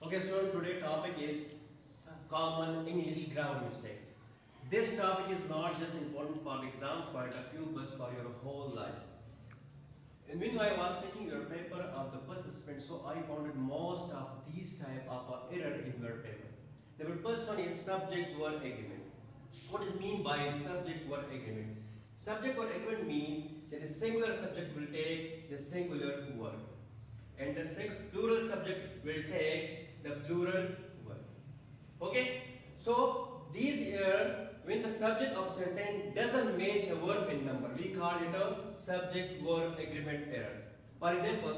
Okay, so today topic is common English grammar mistakes. This topic is not just important for the exam point of view, but for your whole life. And meanwhile, I was checking your paper of the participants, so I found most of these type of error in your paper. The first one is subject-verb agreement. What is mean by subject-verb agreement? Subject-verb agreement means that the singular subject will take the singular verb, and the plural subject will take the plural verb. Okay? So these here, when the subject of sentence doesn't match a verb in number, we call it a subject-verb agreement error. For example,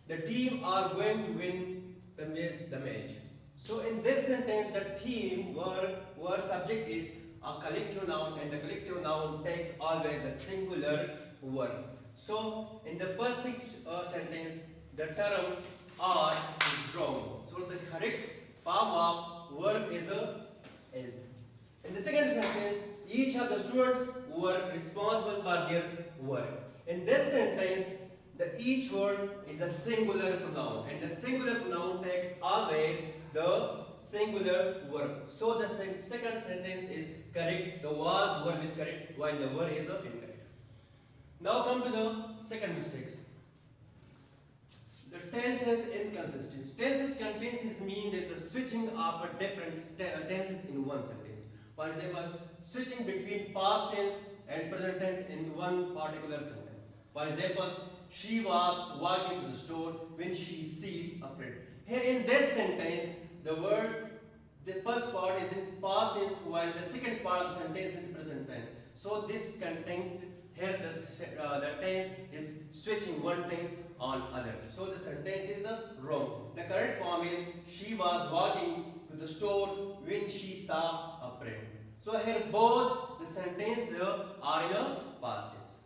the team are going to win the match. So in this sentence, the team word subject is a collective noun, and the collective noun takes always the singular verb. So in the first sentence, the term are is wrong. So the correct form of verb is is. In the second sentence, each of the students were responsible for their work. In this sentence, the each word is a singular pronoun, and the singular pronoun takes always the singular verb. So the second sentence is correct. The was verb is correct, while the verb is incorrect. Now come to the second mistakes. The tenses inconsistency. Tenses consistencies mean that the switching of different tenses in one sentence. For example, switching between past tense and present tense in one particular sentence. For example, she was walking to the store when she sees a friend. Here in this sentence, the first part is in past tense, while the second part of the sentence is in present tense. So this contains here the tense is switching one tense on other. So the sentence is wrong. The correct form is she was walking to the store when she saw a friend. So here both the sentences are in a past tense.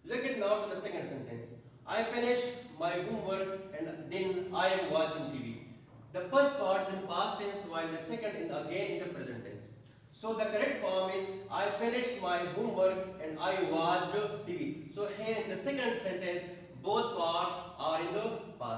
Look at now to the second sentence. I finished my homework and then I am watching TV. The first part is in past tense, while the second is again in the present tense. So the correct form is I finished my homework and I watched TV. So here in the second sentence, both parts are in the past